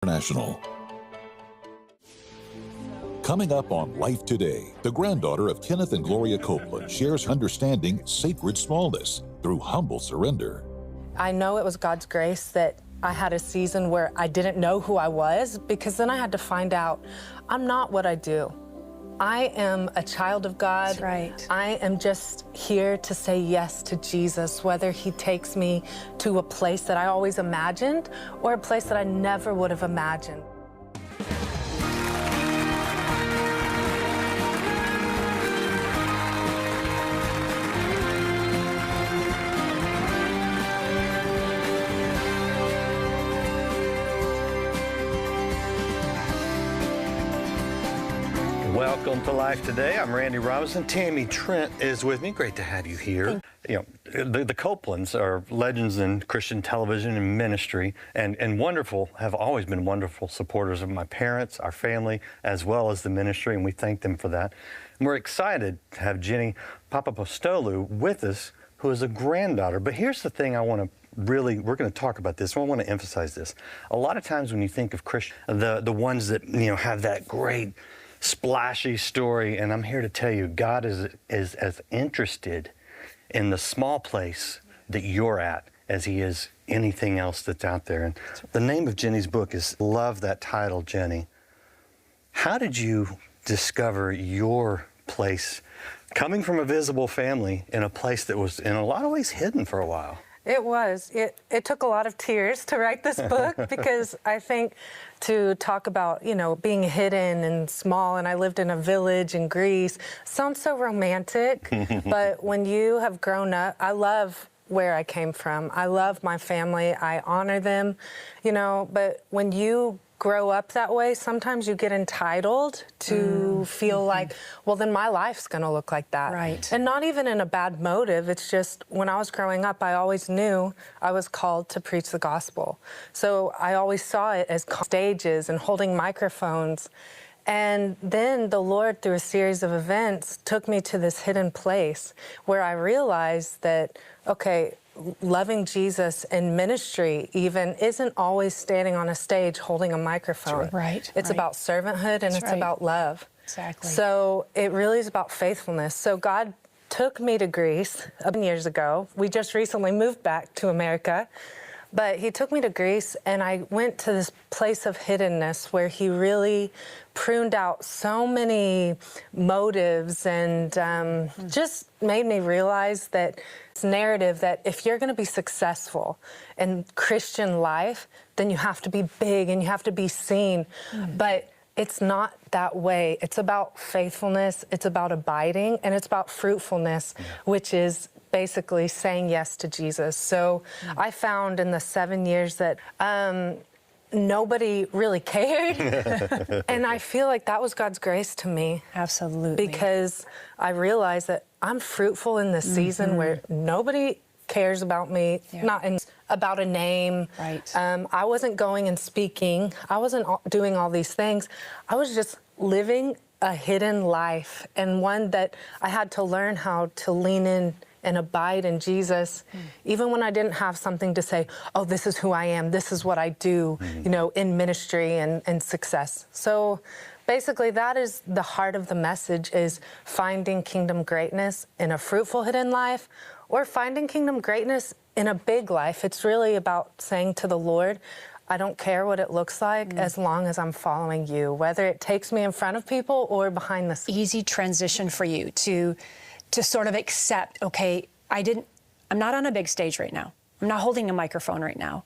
International. Coming up on Life Today, the granddaughter of Kenneth and Gloria Copeland shares understanding sacred smallness through humble surrender. I know it was God's grace that I had a season where I didn't know who I was, because then I had to find out I'm not what I do. I am a child of God. That's right. I am just here to say yes to Jesus, whether he takes me to a place that I always imagined or a place that I never would have imagined. Welcome to Life Today. I'm Randy Robinson. Tammy Trent is with me. Great to have you here. You know, the Copelands are legends in Christian television and ministry, and wonderful, have always been wonderful supporters of my parents, our family, as well as the ministry, and we thank them for that. And we're excited to have Jenny Papapostolou with us, who is a granddaughter. But here's the thing I want to really, we're going to talk about this, and I want to emphasize this. A lot of times when you think of Christian, the ones that, you know, have that great splashy story, and I'm here to tell you, God is as interested in the small place that you're at as he is anything else that's out there. And the name of Jenny's book is, love that title, Jenny. How did you discover your place, coming from a visible family in a place that was in a lot of ways hidden for a while? It was. It took a lot of tears to write this book, because I think to talk about, you know, being hidden and small, and I lived in a village in Greece, sounds so romantic, but when you have grown up, I love where I came from. I love my family. I honor them, you know, but when you grow up that way, sometimes you get entitled to feel like, well, then my life's gonna look like that. Right. And not even in a bad motive. It's just, when I was growing up, I always knew I was called to preach the gospel. So I always saw it as stages and holding microphones. And then the Lord, through a series of events, took me to this hidden place where I realized that, okay, loving Jesus in ministry even isn't always standing on a stage holding a microphone. Right. It's about servanthood, and it's about love. Exactly. So it really is about faithfulness. So God took me to Greece 11 years ago. We just recently moved back to America. But he took me to Greece, and I went to this place of hiddenness where he really pruned out so many motives, and just made me realize that this narrative that if you're going to be successful in Christian life, then you have to be big and you have to be seen. But it's not that way. It's about faithfulness, it's about abiding, and it's about fruitfulness, which is basically saying yes to Jesus. So I found in the 7 years that nobody really cared. And I feel like that was God's grace to me. Absolutely. Because I realized that I'm fruitful in this season where nobody cares about me, not about a name. Right. I wasn't going and speaking. I wasn't doing all these things. I was just living a hidden life, and one that I had to learn how to lean in and abide in Jesus, even when I didn't have something to say, oh, this is who I am, this is what I do, you know, in ministry and success. So basically that is the heart of the message, is finding kingdom greatness in a fruitful hidden life, or finding kingdom greatness in a big life. It's really about saying to the Lord, I don't care what it looks like as long as I'm following you, whether it takes me in front of people or behind the scenes. Easy transition for you to sort of accept, okay, I'm not on a big stage right now. I'm not holding a microphone right now.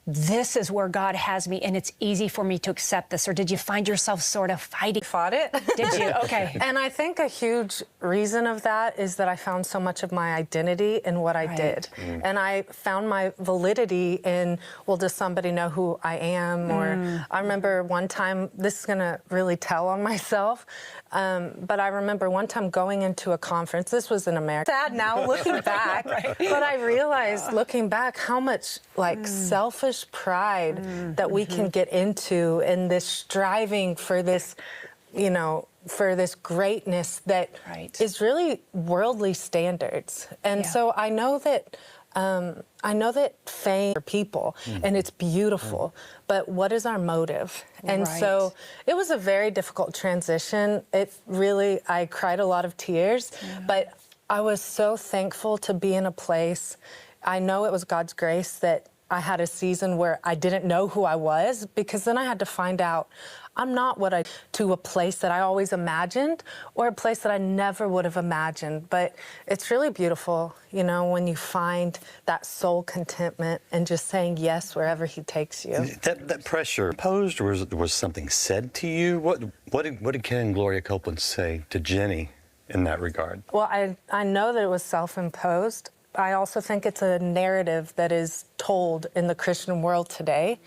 This is where God has me, and it's easy for me to accept this. Or did you find yourself sort of fighting? Fought it. Did you? Okay. And I think a huge reason of that is that I found so much of my identity in what I did. And I found my validity in, well, does somebody know who I am? Or I remember one time, this is gonna really tell on myself, but I remember one time going into a conference. This was in America. Sad now looking back, but I realized looking back how much like selfish pride that we can get into, in this striving for this, you know, for this greatness that is really worldly standards. And so I know that I know that fame for people, and it's beautiful, but what is our motive? And so it was a very difficult transition. I cried a lot of tears, but I was so thankful to be in a place. I know it was God's grace that I had a season where I didn't know who I was, because then I had to find out I'm not to a place that I always imagined, or a place that I never would have imagined. But it's really beautiful, you know, when you find that soul contentment and just saying yes wherever He takes you. That pressure posed, or was something said to you? What did Ken and Gloria Copeland say to Jenny in that regard? Well, I know that it was self-imposed. I also think it's a narrative that is told in the Christian world today.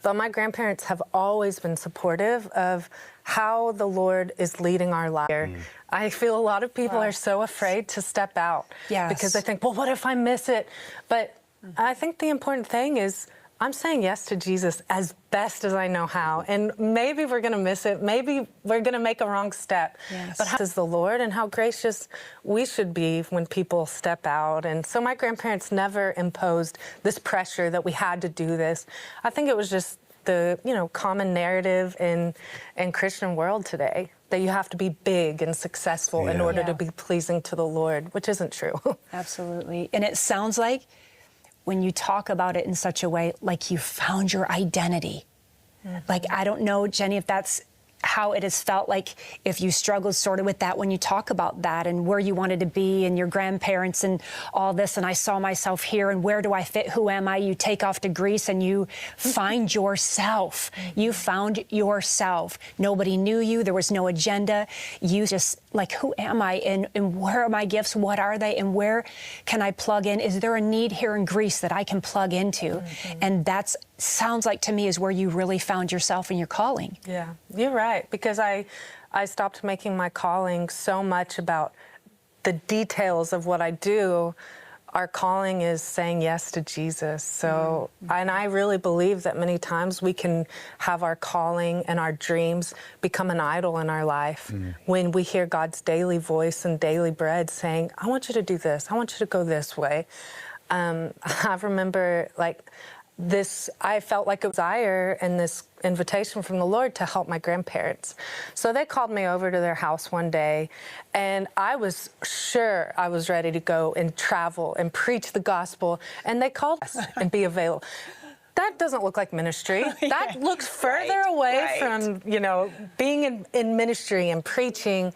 But my grandparents have always been supportive of how the Lord is leading our life. I feel a lot of people are so afraid to step out because they think, well, what if I miss it? But I think the important thing is I'm saying yes to Jesus as best as I know how. And maybe we're going to miss it. Maybe we're going to make a wrong step. But how is the Lord, and how gracious we should be when people step out. And so my grandparents never imposed this pressure that we had to do this. I think it was just the, common narrative in Christian world today, that you have to be big and successful in order to be pleasing to the Lord, which isn't true. Absolutely. And it sounds like, when you talk about it in such a way, like you found your identity. Like, I don't know, Jenny, if that's how it has felt like, if you struggled sort of with that when you talk about that and where you wanted to be and your grandparents and all this, and I saw myself here and where do I fit, who am I? You take off to Greece and you find yourself. You found yourself. Nobody knew you. There was no agenda. You just like, who am I, and where are my gifts? What are they? And where can I plug in? Is there a need here in Greece that I can plug into? And that's sounds like to me is where you really found yourself and your calling. Yeah, you're right, because I stopped making my calling so much about the details of what I do. Our calling is saying yes to Jesus. So, and I really believe that many times we can have our calling and our dreams become an idol in our life when we hear God's daily voice and daily bread saying, I want you to do this. I want you to go this way. I remember I felt like a desire and this invitation from the Lord to help my grandparents. So they called me over to their house one day, and I was sure I was ready to go and travel and preach the gospel, and they called us and be available. That doesn't look like ministry. That looks further away from, being in ministry and preaching.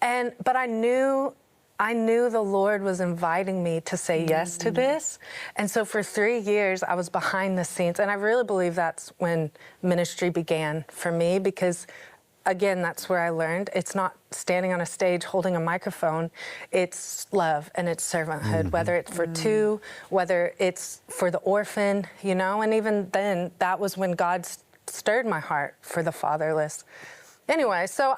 But I knew the Lord was inviting me to say yes to this. And so for 3 years, I was behind the scenes. And I really believe that's when ministry began for me, because, again, that's where I learned. It's not standing on a stage holding a microphone. It's love and it's servanthood, whether it's for two, whether it's for the orphan, And even then, that was when God stirred my heart for the fatherless. Anyway, so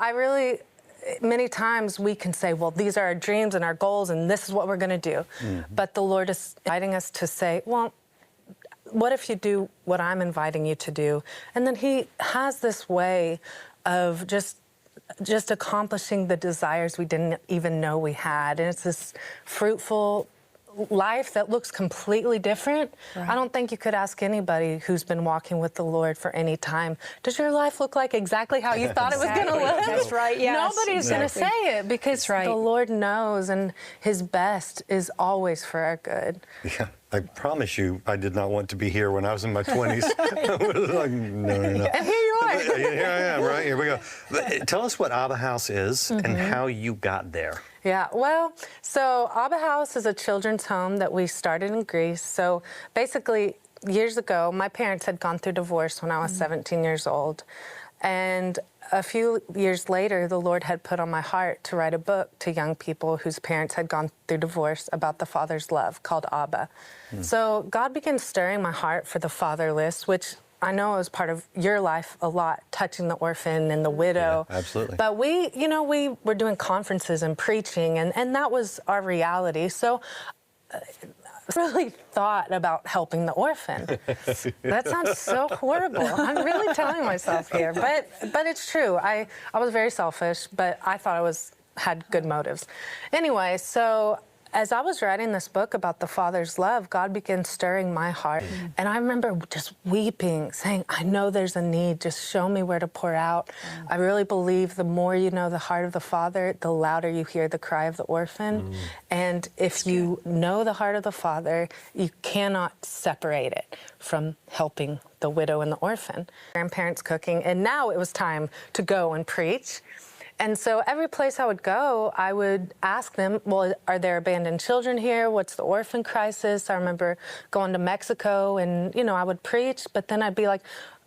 many times we can say, well, these are our dreams and our goals, and this is what we're going to do. But the Lord is inviting us to say, well, what if you do what I'm inviting you to do? And then He has this way of just accomplishing the desires we didn't even know we had. And it's this fruitful life that looks completely different. I don't think you could ask anybody who's been walking with the Lord for any time, does your life look like exactly how you thought it was going to look? That's right, yes. Nobody's going to say it, because the Lord knows, and His best is always for our good. Yeah, I promise you, I did not want to be here when I was in my 20s. I was like, no. And here you are. Here I am, right? Here we go. But tell us what Abba House is and how you got there. Yeah, well, so Abba House is a children's home that we started in Greece. So basically, years ago, my parents had gone through divorce when I was 17 years old. And a few years later, the Lord had put on my heart to write a book to young people whose parents had gone through divorce about the Father's love, called Abba. So God began stirring my heart for the fatherless, which I know is part of your life a lot, touching the orphan and the widow. Yeah, absolutely. But we were doing conferences and preaching, and that was our reality. So I really thought about helping the orphan. That sounds so horrible. I'm really telling myself here, but it's true. I was very selfish, but I thought I had good motives. Anyway, so as I was writing this book about the Father's love, God began stirring my heart. And I remember just weeping, saying, I know there's a need. Just show me where to pour out. I really believe the more you know the heart of the Father, the louder you hear the cry of the orphan. And if you know the heart of the Father, you cannot separate it from helping the widow and the orphan. Grandparents cooking, and now it was time to go and preach. And so every place I would go, I would ask them, well, are there abandoned children here? What's the orphan crisis? I remember going to Mexico and, you know, I would preach, but then I'd be like,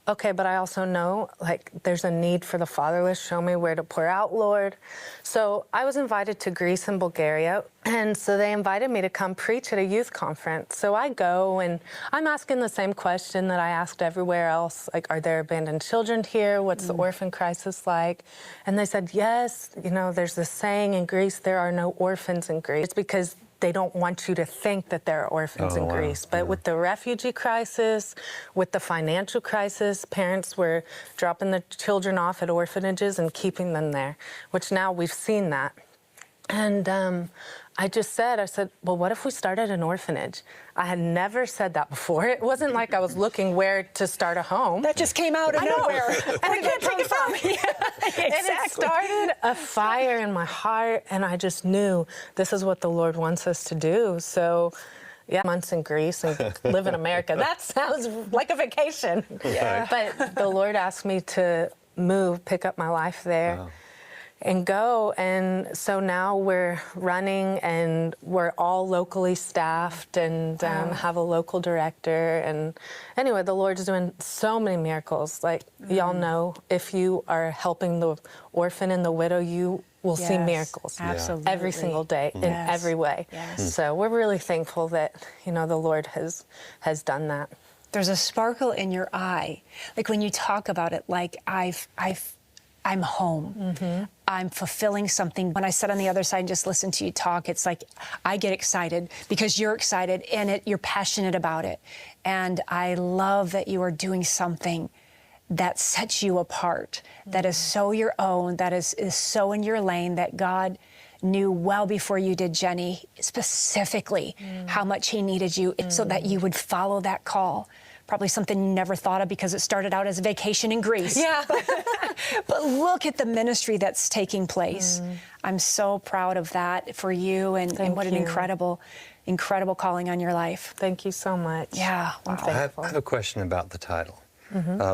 okay, but I also know, like, there's a need for the fatherless. Show me where to pour out, Lord. So I was invited to Greece and Bulgaria, and so they invited me to come preach at a youth conference. So I go, and I'm asking the same question that I asked everywhere else, like, are there abandoned children here? What's the orphan crisis like? And they said, yes, you know, there's this saying in Greece, there are no orphans in Greece. It's because they don't want you to think that there are orphans in Greece. But with the refugee crisis, with the financial crisis, parents were dropping the children off at orphanages and keeping them there, which now we've seen that. And I said, well, what if we started an orphanage? I had never said that before. It wasn't like I was looking where to start a home. That just came out of nowhere. And I can't take it from me. Exactly. And it started a fire in my heart, and I just knew this is what the Lord wants us to do. So, yeah, months in Greece and live in America. That sounds like a vacation. Yeah. But the Lord asked me to move, pick up my life there. Wow. And go, and so now we're running, and we're all locally staffed, and have a local director. And anyway, the Lord's doing so many miracles. Like, y'all know, if you are helping the orphan and the widow, you will see miracles. Absolutely. Every single day, in every way. Yes. So we're really thankful that, you know, the Lord has done that. There's a sparkle in your eye, like when you talk about it, like I'm home. I'm fulfilling something. When I sit on the other side and just listen to you talk, it's like I get excited because you're excited and you're passionate about it. And I love that you are doing something that sets you apart, that is so your own, that is so in your lane, that God knew well before you did, Jenny, specifically how much He needed you so that you would follow that call. Probably something you never thought of because it started out as a vacation in Greece. Yeah. But look at the ministry that's taking place. I'm so proud of that for you, and what an incredible calling on your life. Thank you so much. Yeah. I'm Wow. thankful. I have a question about the title,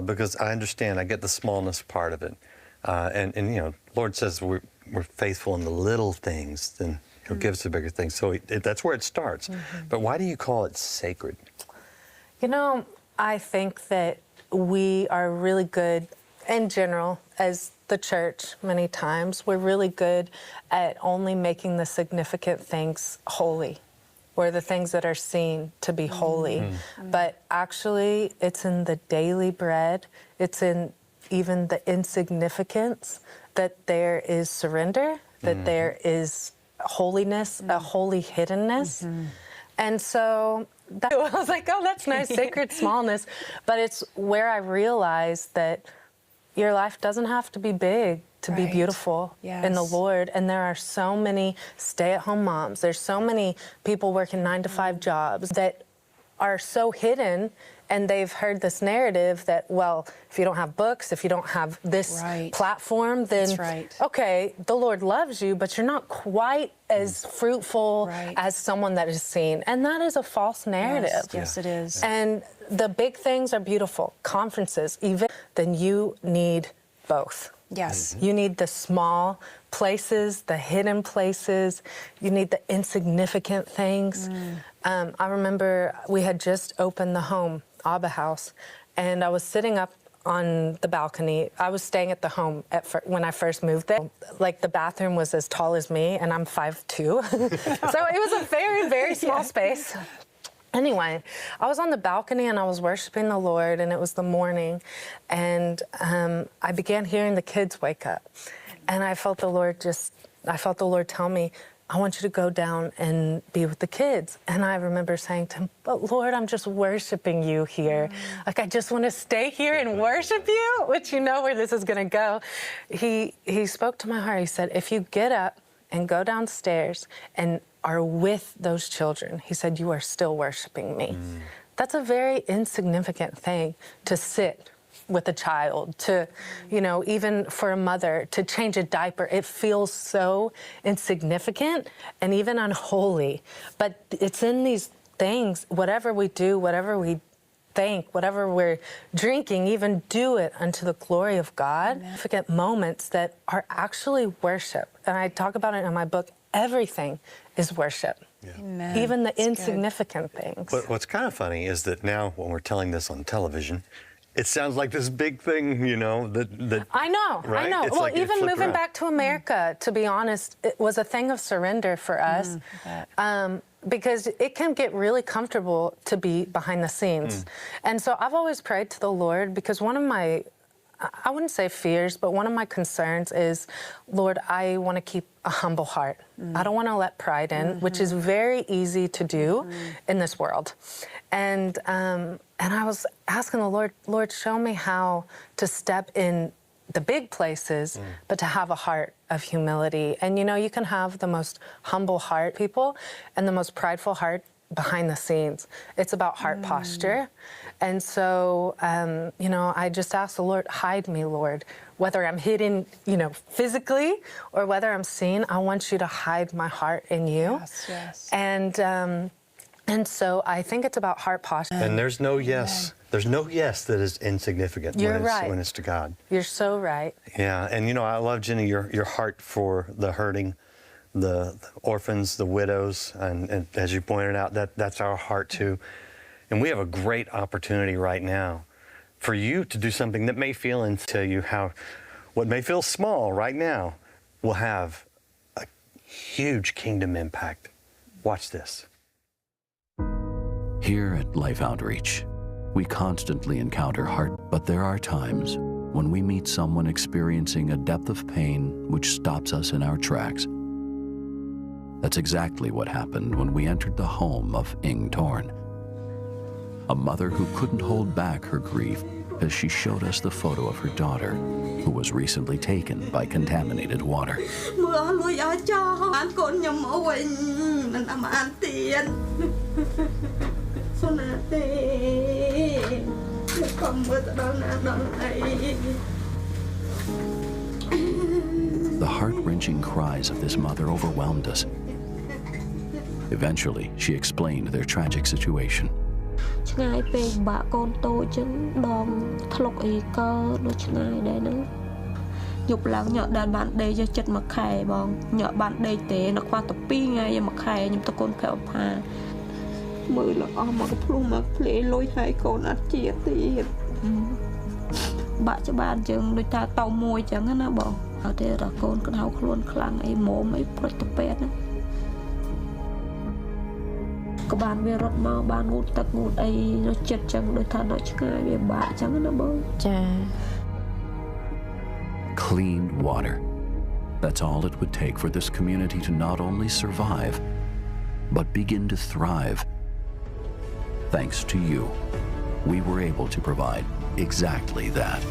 because I understand, I get the smallness part of it. And you know, Lord says we're faithful in the little things, then He'll give us the bigger things. So that's where it starts. But why do you call it sacred? You know, I think that we are really good, in general, as the church, many times, we're really good at only making the significant things holy, or the things that are seen to be holy. But actually, it's in the daily bread, it's in even the insignificance that there is surrender, that there is holiness, a holy hiddenness. And so I was like, oh, that's nice, sacred smallness. But it's where I realized that your life doesn't have to be big to be beautiful in the Lord. And there are so many stay-at-home moms. There's so many people working 9-to-5 jobs that are so hidden, and they've heard this narrative that, well, if you don't have books, if you don't have this platform, then, okay, the Lord loves you, but you're not quite as fruitful as someone that is seen. And that is a false narrative. Yes, it is. And the big things are beautiful, conferences, even, then you need both. Yes. You need the small places, the hidden places. You need the insignificant things. I remember we had just opened the home, Abba House, and I was sitting up on the balcony. I was staying at the home when I first moved there. Like, the bathroom was as tall as me, and I'm 5'2". So it was a very, very small space. Anyway, I was on the balcony and I was worshiping the Lord, and it was the morning, and I began hearing the kids wake up, and I felt the Lord tell me, I want you to go down and be with the kids. And I remember saying to Him, but Lord, I'm just worshiping you here. Like, I just want to stay here and worship you, which you know where this is going to go. He spoke to my heart. He said, if you get up and go downstairs and are with those children, he said, you are still worshiping me. That's a very insignificant thing to sit with a child, to, you know, even for a mother, to change a diaper. It feels so insignificant and even unholy. But it's in these things, whatever we do, whatever we think, whatever we're drinking, even do it unto the glory of God. Significant moments that are actually worship. And I talk about it in my book. Everything is worship. Amen. Even the That's insignificant things. But what's kind of funny is that now when we're telling this on television, it sounds like this big thing, you know, that I know, right? I know. It's Well, like it even flipped moving around. back to America, to be honest, it was a thing of surrender for us. Because it can get really comfortable to be behind the scenes. And so I've always prayed to the Lord, because one of my, I wouldn't say fears, but one of my concerns is, Lord, I want to keep a humble heart. I don't want to let pride in, which is very easy to do in this world. And I was asking the Lord, Lord, show me how to step in the big places, but to have a heart of humility. And you know, you can have the most humble heart, people, and the most prideful heart behind the scenes. It's about heart posture. And so, you know, I just asked the Lord, hide me, Lord. Whether I'm hidden, you know, physically, or whether I'm seen, I want you to hide my heart in you. Yes, yes. And so I think it's about heart posture. And there's no yes. There's no yes that is insignificant You're right. when it's to God. You're so right. Yeah, and you know, I love, Jenny, your heart for the hurting, the orphans, the widows, and as you pointed out, that's our heart too. And we have a great opportunity right now for you to do something that may feel, and tell you how what may feel small right now will have a huge kingdom impact. Watch this. Here at Life Outreach, we constantly encounter heart, but there are times when we meet someone experiencing a depth of pain which stops us in our tracks. That's exactly what happened when we entered the home of Ing Torn, a mother who couldn't hold back her grief as she showed us the photo of her daughter, who was recently taken by contaminated water. The heart-wrenching cries of this mother overwhelmed us. Eventually, she explained their tragic situation. Clean water. That's all it would take for this community to not only survive, but begin to thrive. Thanks to you, we were able to provide exactly that.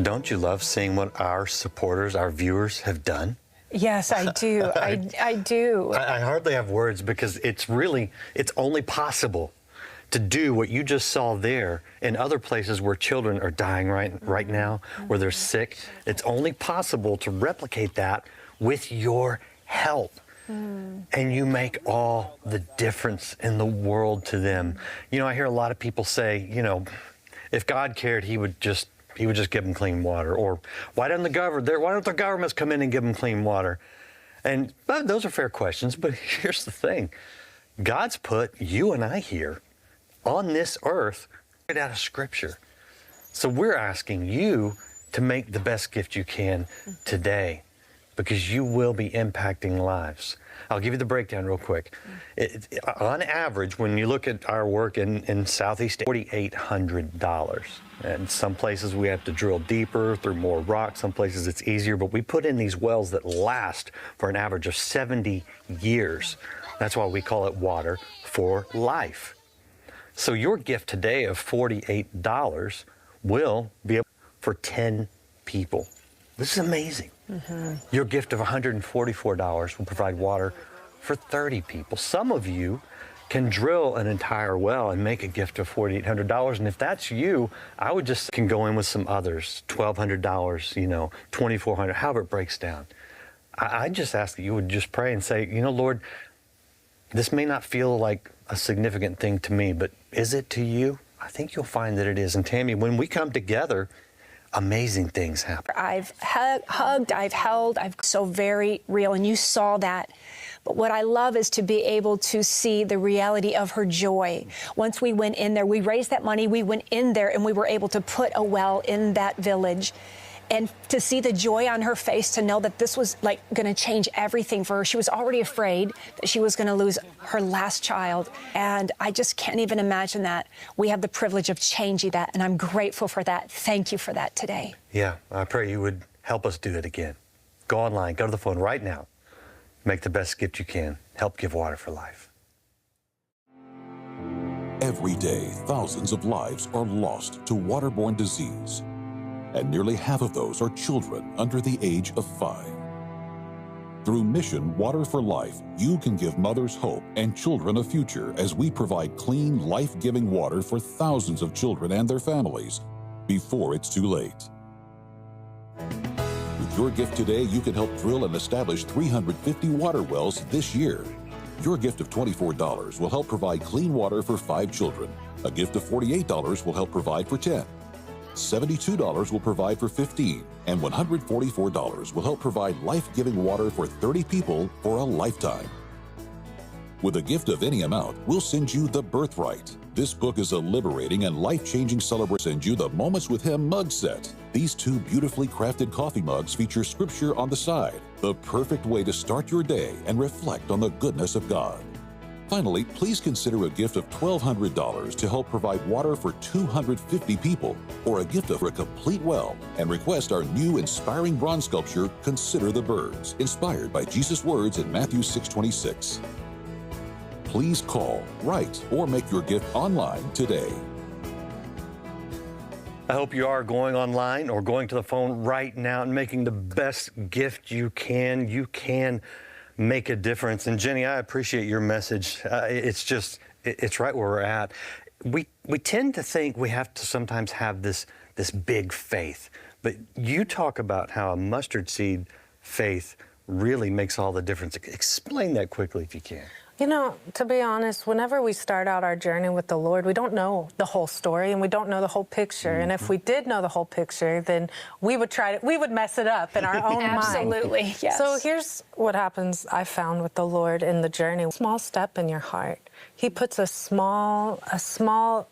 Don't you love seeing what our supporters, our viewers have done? Yes, I do. I do. I hardly have words, because it's only possible to do what you just saw there in other places where children are dying right now, where they're sick. It's only possible to replicate that with your help. And you make all the difference in the world to them. You know, I hear a lot of people say, you know, if God cared, he would just give them clean water. Or why don't the governments come in and give them clean water? And those are fair questions, but here's the thing. God's put you and I here on this earth right out of Scripture. So we're asking you to make the best gift you can today. because you will be impacting lives. I'll give you the breakdown real quick. On average, when you look at our work in Southeast, $4,800. And some places we have to drill deeper through more rock. Some places it's easier, but we put in these wells that last for an average of 70 years. That's why we call it water for life. So your gift today of $48 will be for 10 people. This is amazing. Your gift of $144 will provide water for 30 people. Some of you can drill an entire well and make a gift of $4,800. And if that's you, I would just can go in with some others, $1,200, you know, $2,400, however it breaks down. I just ask that you would just pray and say, you know, Lord, this may not feel like a significant thing to me, but is it to you? I think you'll find that it is. And Tammy, when we come together, amazing things happen. I've hugged, I've held, I've so very real, and you saw that. But what I love is to be able to see the reality of her joy. Once we went in there, we raised that money, we went in there, and we were able to put a well in that village. And to see the joy on her face, to know that this was like going to change everything for her. She was already afraid that she was going to lose her last child. And I just can't even imagine that. We have the privilege of changing that, and I'm grateful for that. Thank you for that today. Yeah, I pray you would help us do it again. Go online, go to the phone right now. Make the best gift you can. Help give water for life. Every day, thousands of lives are lost to waterborne disease, and nearly half of those are children under the age of 5. Through Mission Water for Life, you can give mothers hope and children a future as we provide clean, life-giving water for thousands of children and their families before it's too late. With your gift today, you can help drill and establish 350 water wells this year. Your gift of $24 will help provide clean water for 5 children. A gift of $48 will help provide for 10. $72 will provide for 15, and $144 will help provide life-giving water for 30 people for a lifetime. With a gift of any amount, we'll send you The Birthright. This book is a liberating and life-changing celebration. Send you the Moments with Him mug set. These 2 beautifully crafted coffee mugs feature scripture on the side, the perfect way to start your day and reflect on the goodness of God. Finally, please consider a gift of $1,200 to help provide water for 250 people, or a gift of a complete well, and request our new inspiring bronze sculpture, Consider the Birds, inspired by Jesus' words in Matthew 6:26. Please call, write, or make your gift online today. I hope you are going online or going to the phone right now and making the best gift you can. You can make a difference. And Jenny, I appreciate your message. It's right where we're at. We tend to think we have to sometimes have this big faith, but you talk about how a mustard seed faith really makes all the difference. Explain that quickly if you can. You know, to be honest, whenever we start out our journey with the Lord, we don't know the whole story and we don't know the whole picture. And if we did know the whole picture, then we would mess it up in our own mind. Absolutely, yes. So here's what happens, I found, with the Lord in the journey. A small step in your heart. He puts a small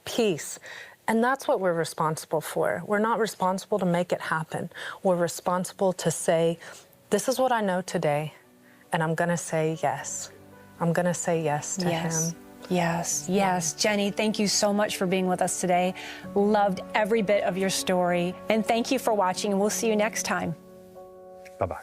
piece. And that's what we're responsible for. We're not responsible to make it happen. We're responsible to say, this is what I know today, and I'm going to say yes. I'm going to say yes to Him. Yes, yes. Jenny, thank you so much for being with us today. Loved every bit of your story. And thank you for watching, and we'll see you next time. Bye-bye.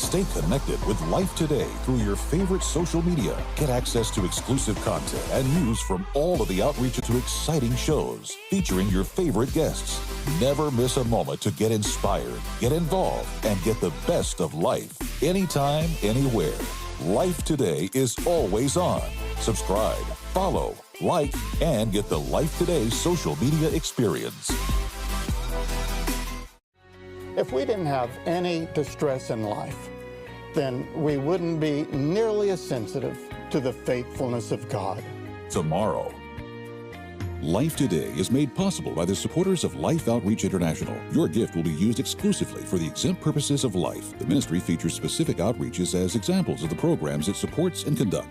Stay connected with Life Today through your favorite social media. Get access to exclusive content and news from all of the outreach to exciting shows featuring your favorite guests. Never miss a moment to get inspired, get involved, and get the best of life. Anytime, anywhere. Life Today is always on. Subscribe, follow, like, and get the Life Today social media experience. If we didn't have any distress in life, then we wouldn't be nearly as sensitive to the faithfulness of God. Tomorrow. Life Today is made possible by the supporters of Life Outreach International. Your gift will be used exclusively for the exempt purposes of life. The ministry features specific outreaches as examples of the programs it supports and conducts.